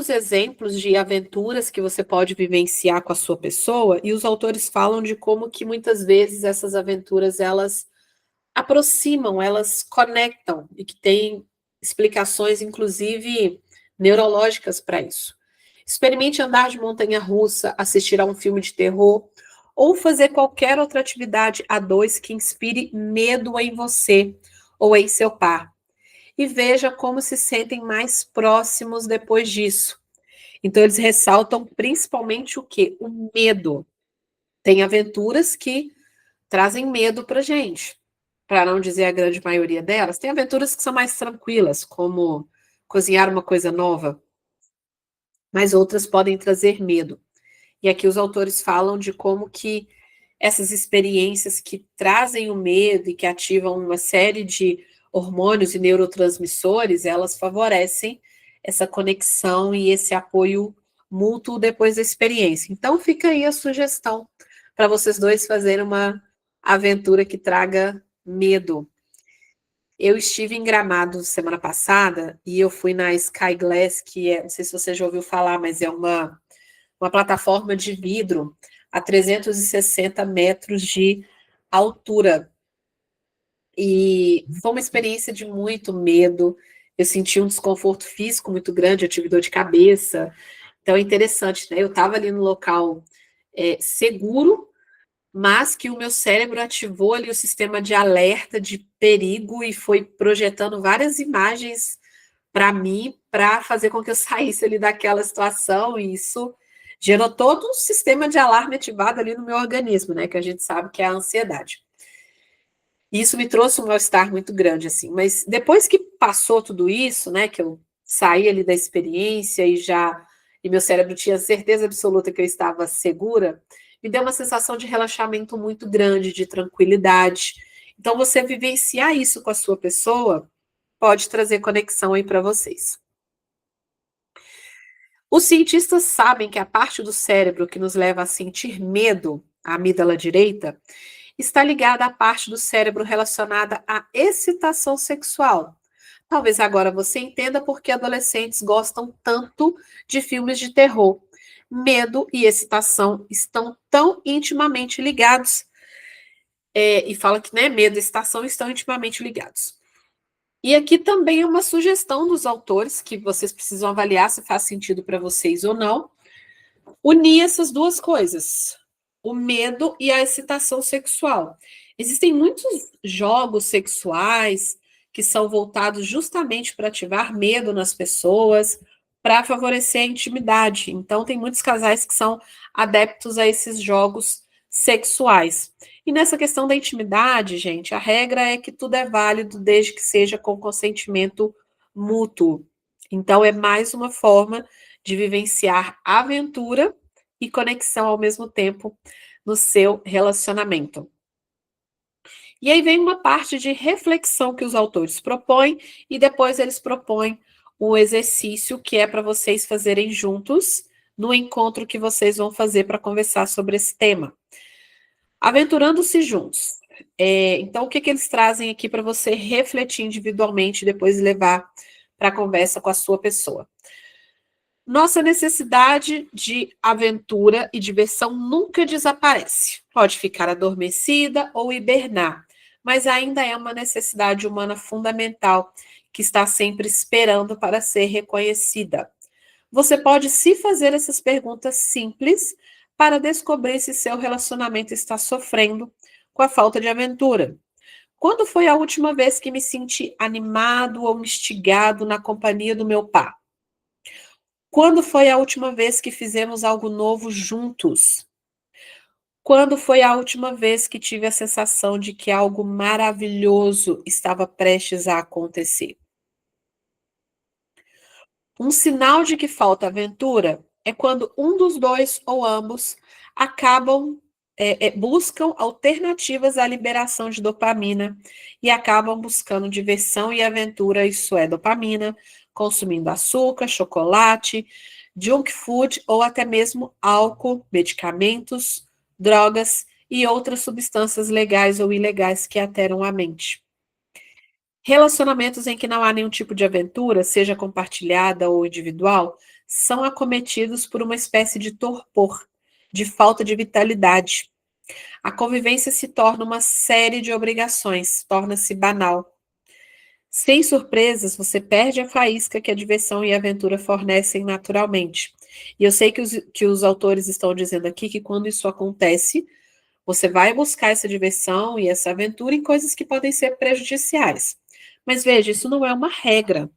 exemplos de aventuras que você pode vivenciar com a sua pessoa, e os autores falam de como que muitas vezes essas aventuras, elas aproximam, elas conectam, e que tem explicações, inclusive, neurológicas para isso. Experimente andar de montanha-russa, assistir a um filme de terror, ou fazer qualquer outra atividade a dois que inspire medo em você ou em seu par. E veja como se sentem mais próximos depois disso. Então, eles ressaltam principalmente o quê? O medo. Tem aventuras que trazem medo para gente, para não dizer a grande maioria delas. Tem aventuras que são mais tranquilas, como cozinhar uma coisa nova, mas outras podem trazer medo. E aqui os autores falam de como que essas experiências que trazem o medo e que ativam uma série de hormônios e neurotransmissores, elas favorecem essa conexão e esse apoio mútuo depois da experiência. Então fica aí a sugestão para vocês dois fazerem uma aventura que traga medo. Eu estive em Gramado semana passada e eu fui na Sky Glass, que é, não sei se você já ouviu falar, mas é uma plataforma de vidro a 360 metros de altura. E foi uma experiência de muito medo. Eu senti um desconforto físico muito grande, eu tive dor de cabeça. Então é interessante, né? Eu estava ali no local seguro, mas que o meu cérebro ativou ali o sistema de alerta de perigo e foi projetando várias imagens para mim, para fazer com que eu saísse ali daquela situação, e isso gerou todo um sistema de alarme ativado ali no meu organismo, né? Que a gente sabe que é a ansiedade. E isso me trouxe um mal-estar muito grande, assim. Mas depois que passou tudo isso, né? Que eu saí ali da experiência e meu cérebro tinha certeza absoluta que eu estava segura, me deu uma sensação de relaxamento muito grande, de tranquilidade. Então, você vivenciar isso com a sua pessoa pode trazer conexão aí para vocês. Os cientistas sabem que a parte do cérebro que nos leva a sentir medo, a amígdala direita, está ligada à parte do cérebro relacionada à excitação sexual. Talvez agora você entenda por que adolescentes gostam tanto de filmes de terror. Medo e excitação estão tão intimamente ligados. E fala que, né, medo e excitação estão intimamente ligados. E aqui também é uma sugestão dos autores, que vocês precisam avaliar se faz sentido para vocês ou não, unir essas duas coisas, o medo e a excitação sexual. Existem muitos jogos sexuais que são voltados justamente para ativar medo nas pessoas, para favorecer a intimidade. Então, tem muitos casais que são adeptos a esses jogos sexuais. E nessa questão da intimidade, gente, a regra é que tudo é válido desde que seja com consentimento mútuo. Então, é mais uma forma de vivenciar aventura e conexão ao mesmo tempo no seu relacionamento. E aí vem uma parte de reflexão que os autores propõem, e depois eles propõem um exercício que é para vocês fazerem juntos no encontro que vocês vão fazer para conversar sobre esse tema. Aventurando-se juntos. Então, o que eles trazem aqui para você refletir individualmente e depois levar para a conversa com a sua pessoa? Nossa necessidade de aventura e diversão nunca desaparece. Pode ficar adormecida ou hibernar, mas ainda é uma necessidade humana fundamental que está sempre esperando para ser reconhecida. Você pode se fazer essas perguntas simples para descobrir se seu relacionamento está sofrendo com a falta de aventura. Quando foi a última vez que me senti animado ou instigado na companhia do meu par? Quando foi a última vez que fizemos algo novo juntos? Quando foi a última vez que tive a sensação de que algo maravilhoso estava prestes a acontecer? Um sinal de que falta aventura é quando um dos dois ou ambos buscam alternativas à liberação de dopamina e acabam buscando diversão e aventura, isso é, dopamina, consumindo açúcar, chocolate, junk food ou até mesmo álcool, medicamentos, drogas e outras substâncias legais ou ilegais que alteram a mente. Relacionamentos em que não há nenhum tipo de aventura, seja compartilhada ou individual, são acometidos por uma espécie de torpor, de falta de vitalidade. A convivência se torna uma série de obrigações, torna-se banal. Sem surpresas, você perde a faísca que a diversão e a aventura fornecem naturalmente. E eu sei que os autores estão dizendo aqui que quando isso acontece, você vai buscar essa diversão e essa aventura em coisas que podem ser prejudiciais. Mas veja, isso não é uma regra.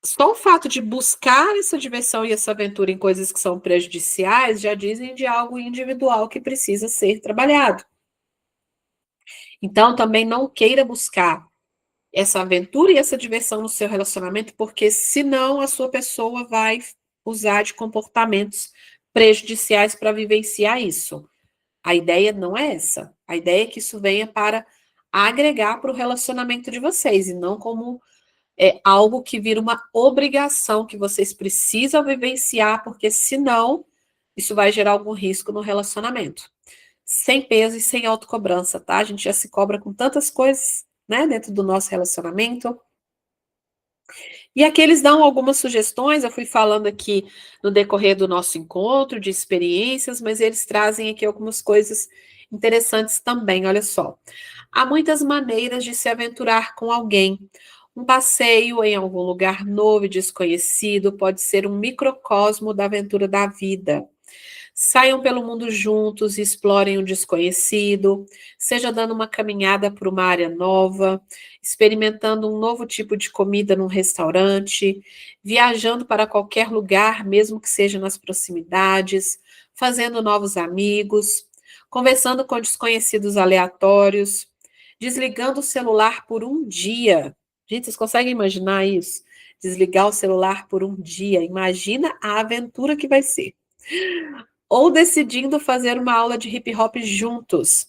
Só o fato de buscar essa diversão e essa aventura em coisas que são prejudiciais já dizem de algo individual que precisa ser trabalhado. Então, também não queira buscar essa aventura e essa diversão no seu relacionamento, porque senão a sua pessoa vai usar de comportamentos prejudiciais para vivenciar isso. A ideia não é essa. A ideia é que isso venha para agregar para o relacionamento de vocês e não como É algo que vira uma obrigação que vocês precisam vivenciar, porque senão isso vai gerar algum risco no relacionamento. Sem peso e sem autocobrança, tá? A gente já se cobra com tantas coisas, né, dentro do nosso relacionamento. E aqui eles dão algumas sugestões, eu fui falando aqui no decorrer do nosso encontro, de experiências, mas eles trazem aqui algumas coisas interessantes também, olha só. Há muitas maneiras de se aventurar com alguém. Um passeio em algum lugar novo e desconhecido pode ser um microcosmo da aventura da vida. Saiam pelo mundo juntos e explorem o desconhecido, seja dando uma caminhada por uma área nova, experimentando um novo tipo de comida num restaurante, viajando para qualquer lugar, mesmo que seja nas proximidades, fazendo novos amigos, conversando com desconhecidos aleatórios, desligando o celular por um dia. Gente, vocês conseguem imaginar isso? Desligar o celular por um dia. Imagina a aventura que vai ser ou decidindo fazer uma aula de hip hop juntos.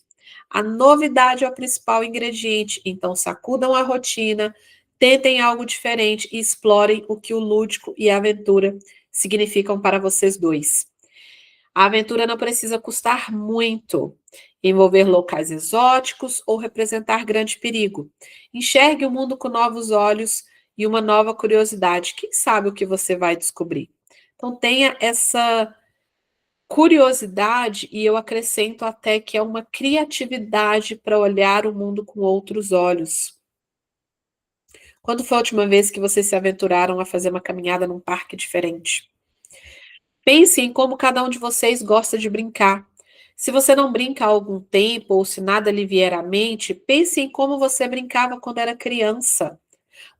A novidade é o principal ingrediente, então sacudam a rotina, tentem algo diferente e explorem o que o lúdico e a aventura significam para vocês dois. A aventura não precisa custar muito, envolver locais exóticos ou representar grande perigo. Enxergue o mundo com novos olhos e uma nova curiosidade. Quem sabe o que você vai descobrir? Então tenha essa curiosidade, e eu acrescento até que é uma criatividade para olhar o mundo com outros olhos. Quando foi a última vez que vocês se aventuraram a fazer uma caminhada num parque diferente? Pense em como cada um de vocês gosta de brincar. Se você não brinca há algum tempo, ou se nada lhe vier à mente, pense em como você brincava quando era criança.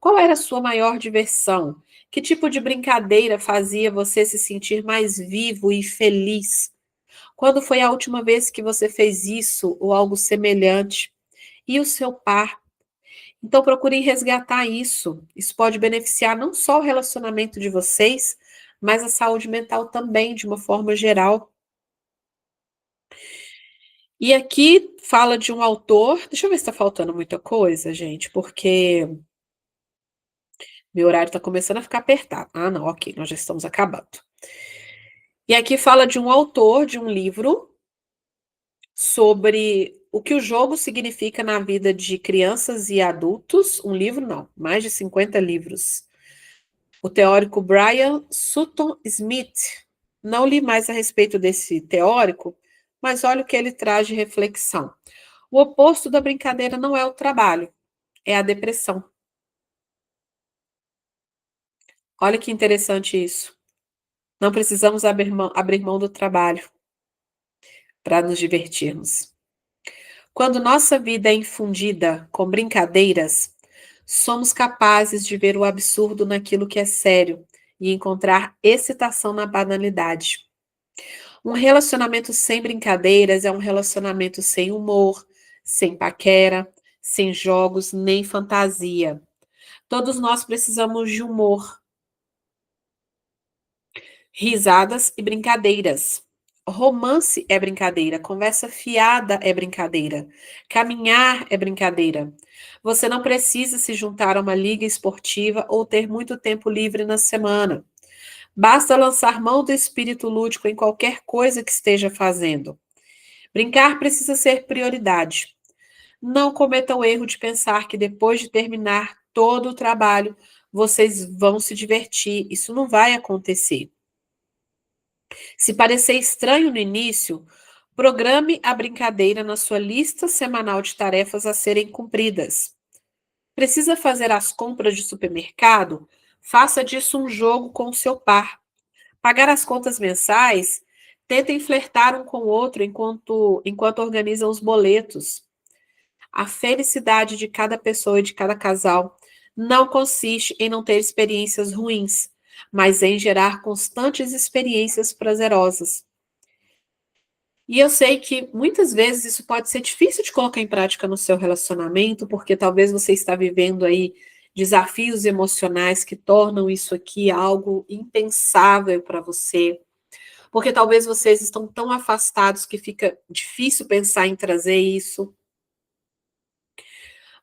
Qual era a sua maior diversão? Que tipo de brincadeira fazia você se sentir mais vivo e feliz? Quando foi a última vez que você fez isso ou algo semelhante? E o seu par? Então procurem resgatar isso. Isso pode beneficiar não só o relacionamento de vocês, mas a saúde mental também, de uma forma geral. E aqui fala de um autor. Deixa eu ver se está faltando muita coisa, gente, porque meu horário está começando a ficar apertado. Ah, não, ok, nós já estamos acabando. E aqui fala de um autor de um livro sobre o que o jogo significa na vida de crianças e adultos. Um livro, não, mais de 50 livros. O teórico Brian Sutton Smith. Não li mais a respeito desse teórico, mas olha o que ele traz de reflexão. O oposto da brincadeira não é o trabalho, é a depressão. Olha que interessante isso. Não precisamos abrir mão do trabalho para nos divertirmos. Quando nossa vida é infundida com brincadeiras, somos capazes de ver o absurdo naquilo que é sério e encontrar excitação na banalidade. Um relacionamento sem brincadeiras é um relacionamento sem humor, sem paquera, sem jogos nem fantasia. Todos nós precisamos de humor, risadas e brincadeiras. Romance é brincadeira, conversa fiada é brincadeira, caminhar é brincadeira. Você não precisa se juntar a uma liga esportiva ou ter muito tempo livre na semana. Basta lançar mão do espírito lúdico em qualquer coisa que esteja fazendo. Brincar precisa ser prioridade. Não cometa o erro de pensar que depois de terminar todo o trabalho, vocês vão se divertir. Isso não vai acontecer. Se parecer estranho no início, programe a brincadeira na sua lista semanal de tarefas a serem cumpridas. Precisa fazer as compras de supermercado? Faça disso um jogo com o seu par. Pagar as contas mensais? Tentem flertar um com o outro enquanto organizam os boletos. A felicidade de cada pessoa e de cada casal não consiste em não ter experiências ruins, mas em gerar constantes experiências prazerosas. E eu sei que muitas vezes isso pode ser difícil de colocar em prática no seu relacionamento, porque talvez você está vivendo aí desafios emocionais que tornam isso aqui algo impensável para você, porque talvez vocês estão tão afastados que fica difícil pensar em trazer isso.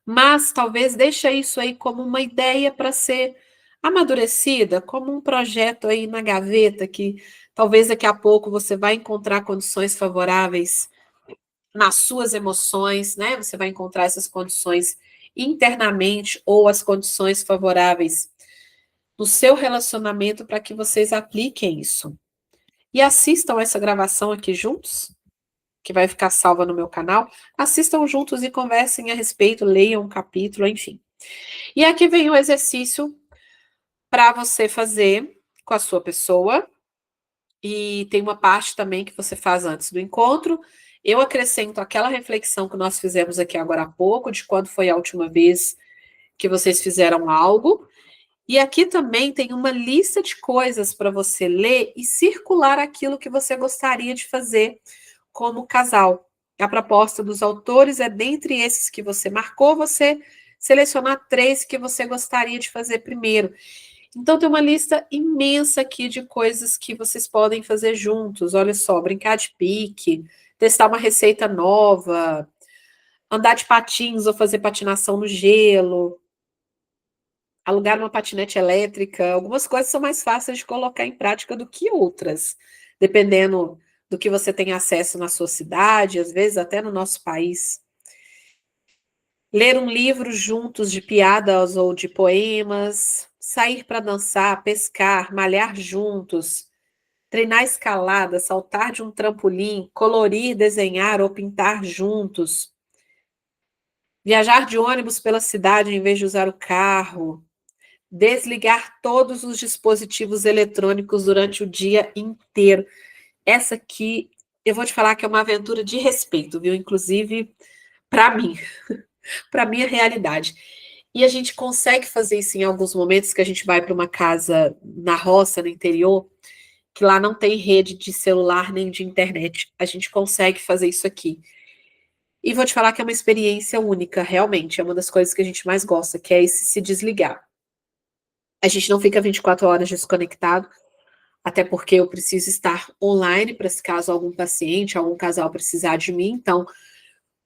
mas talvez deixa isso aí como uma ideia para ser amadurecida, como um projeto aí na gaveta que talvez daqui a pouco você vai encontrar condições favoráveis nas suas emoções, né? Você vai encontrar essas condições internamente ou as condições favoráveis no seu relacionamento para que vocês apliquem isso. E assistam essa gravação aqui juntos, que vai ficar salva no meu canal. Assistam juntos e conversem a respeito, leiam um capítulo, enfim. E aqui vem o exercício para você fazer com a sua pessoa. E tem uma parte também que você faz antes do encontro. Eu acrescento aquela reflexão que nós fizemos aqui agora há pouco, de quando foi a última vez que vocês fizeram algo. E aqui também tem uma lista de coisas para você ler e circular aquilo que você gostaria de fazer como casal. A proposta dos autores é, dentre esses que você marcou, você selecionar 3 que você gostaria de fazer primeiro. Então, tem uma lista imensa aqui de coisas que vocês podem fazer juntos. Olha só, brincar de pique, testar uma receita nova, andar de patins ou fazer patinação no gelo, alugar uma patinete elétrica. Algumas coisas são mais fáceis de colocar em prática do que outras, dependendo do que você tem acesso na sua cidade, às vezes até no nosso país. Ler um livro juntos de piadas ou de poemas, sair para dançar, pescar, malhar juntos, treinar escalada, saltar de um trampolim, colorir, desenhar ou pintar juntos, viajar de ônibus pela cidade em vez de usar o carro, desligar todos os dispositivos eletrônicos durante o dia inteiro. Essa aqui, eu vou te falar que é uma aventura de respeito, viu? Inclusive, para mim, para minha realidade. E a gente consegue fazer isso em alguns momentos que a gente vai para uma casa na roça, no interior, que lá não tem rede de celular nem de internet. A gente consegue fazer isso aqui. E vou te falar que é uma experiência única, realmente. É uma das coisas que a gente mais gosta, que é esse se desligar. A gente não fica 24 horas desconectado, até porque eu preciso estar online para se caso algum paciente, algum casal precisar de mim. Então,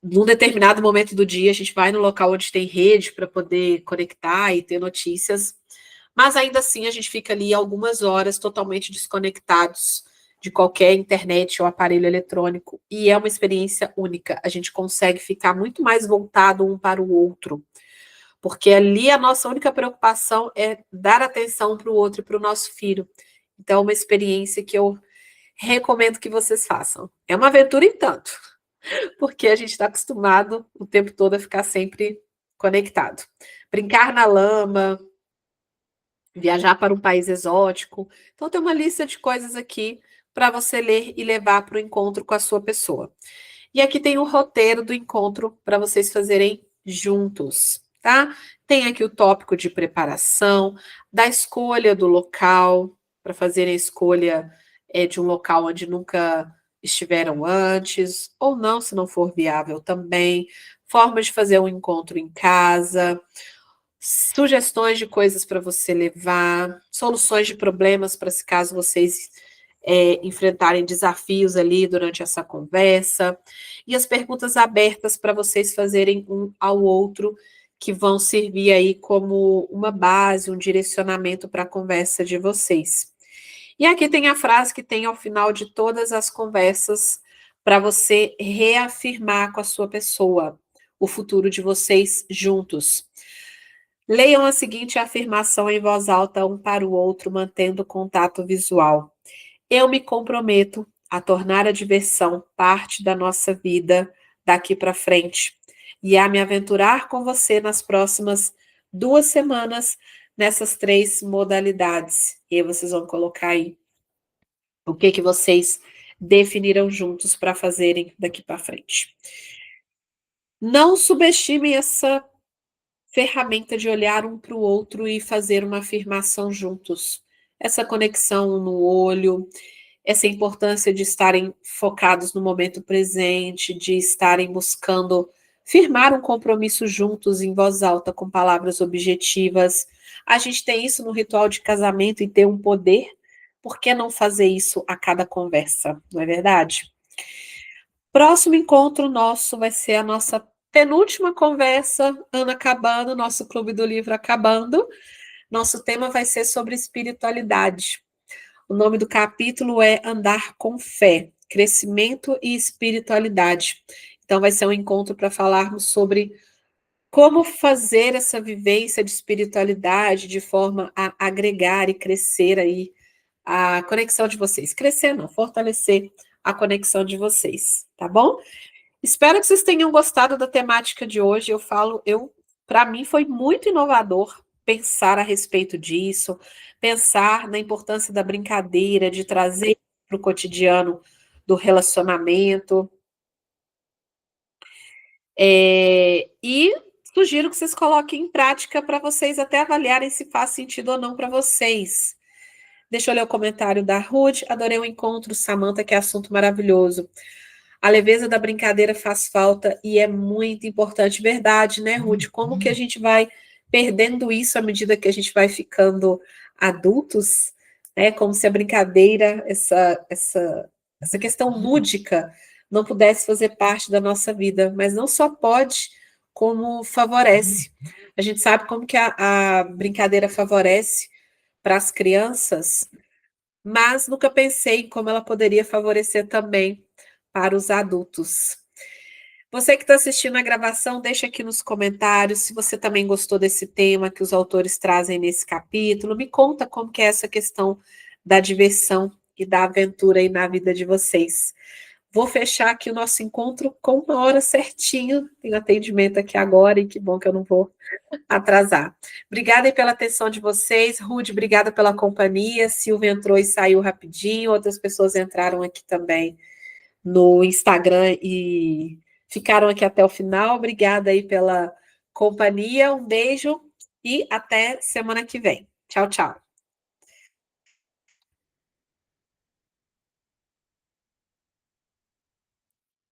num determinado momento do dia, a gente vai no local onde tem rede para poder conectar e ter notícias. Mas ainda assim, a gente fica ali algumas horas totalmente desconectados de qualquer internet ou aparelho eletrônico. E é uma experiência única. A gente consegue ficar muito mais voltado um para o outro. Porque ali a nossa única preocupação é dar atenção para o outro e para o nosso filho. Então, é uma experiência que eu recomendo que vocês façam. É uma aventura em tanto, porque a gente está acostumado o tempo todo a ficar sempre conectado. Brincar na lama, viajar para um país exótico. Então, tem uma lista de coisas aqui para você ler e levar para o encontro com a sua pessoa. E aqui tem o roteiro do encontro para vocês fazerem juntos, tá? Tem aqui o tópico de preparação, da escolha do local, para fazer a escolha de um local onde nunca estiveram antes, ou não, se não for viável também. Formas de fazer um encontro em casa, sugestões de coisas para você levar, soluções de problemas para se caso vocês enfrentarem desafios ali durante essa conversa, e as perguntas abertas para vocês fazerem um ao outro, que vão servir aí como uma base, um direcionamento para a conversa de vocês. E aqui tem a frase que tem ao final de todas as conversas para você reafirmar com a sua pessoa o futuro de vocês juntos. Leiam a seguinte afirmação em voz alta um para o outro, mantendo contato visual. Eu me comprometo a tornar a diversão parte da nossa vida daqui para frente e a me aventurar com você nas próximas 2 semanas nessas 3 modalidades. E aí vocês vão colocar aí o que vocês definiram juntos para fazerem daqui para frente. Não subestimem essa ferramenta de olhar um para o outro e fazer uma afirmação juntos. Essa conexão no olho, essa importância de estarem focados no momento presente, de estarem buscando firmar um compromisso juntos em voz alta, com palavras objetivas. A gente tem isso no ritual de casamento e ter um poder. Por que não fazer isso a cada conversa? Não é verdade? Próximo encontro nosso vai ser a nossa penúltima conversa, ano acabando, nosso Clube do Livro acabando. Nosso tema vai ser sobre espiritualidade. O nome do capítulo é Andar com Fé, Crescimento e Espiritualidade. Então, vai ser um encontro para falarmos sobre como fazer essa vivência de espiritualidade de forma a agregar e crescer aí a conexão de vocês. Crescer não, fortalecer a conexão de vocês, tá bom? Espero que vocês tenham gostado da temática de hoje. Para mim foi muito inovador pensar a respeito disso, pensar na importância da brincadeira, de trazer para o cotidiano do relacionamento. E sugiro que vocês coloquem em prática para vocês até avaliarem se faz sentido ou não para vocês. Deixa eu ler o comentário da Ruth. Adorei o encontro, Samantha, que assunto maravilhoso. A leveza da brincadeira faz falta e é muito importante. Verdade, né, Ruth? Como que a gente vai perdendo isso à medida que a gente vai ficando adultos, né? Como se a brincadeira, essa questão lúdica, não pudesse fazer parte da nossa vida. Mas não só pode, como favorece. A gente sabe como que a brincadeira favorece para as crianças, mas nunca pensei em como ela poderia favorecer também para os adultos. Você que está assistindo a gravação, deixa aqui nos comentários se você também gostou desse tema que os autores trazem nesse capítulo. Me conta como que é essa questão da diversão e da aventura aí na vida de vocês. Vou fechar aqui o nosso encontro com 1 hora certinho. Tenho atendimento aqui agora e que bom que eu não vou atrasar. Obrigada aí pela atenção de vocês. Rude, obrigada pela companhia. Silvia entrou e saiu rapidinho. Outras pessoas entraram aqui também no Instagram e ficaram aqui até o final. Obrigada aí pela companhia. Um beijo e até semana que vem. Tchau, tchau.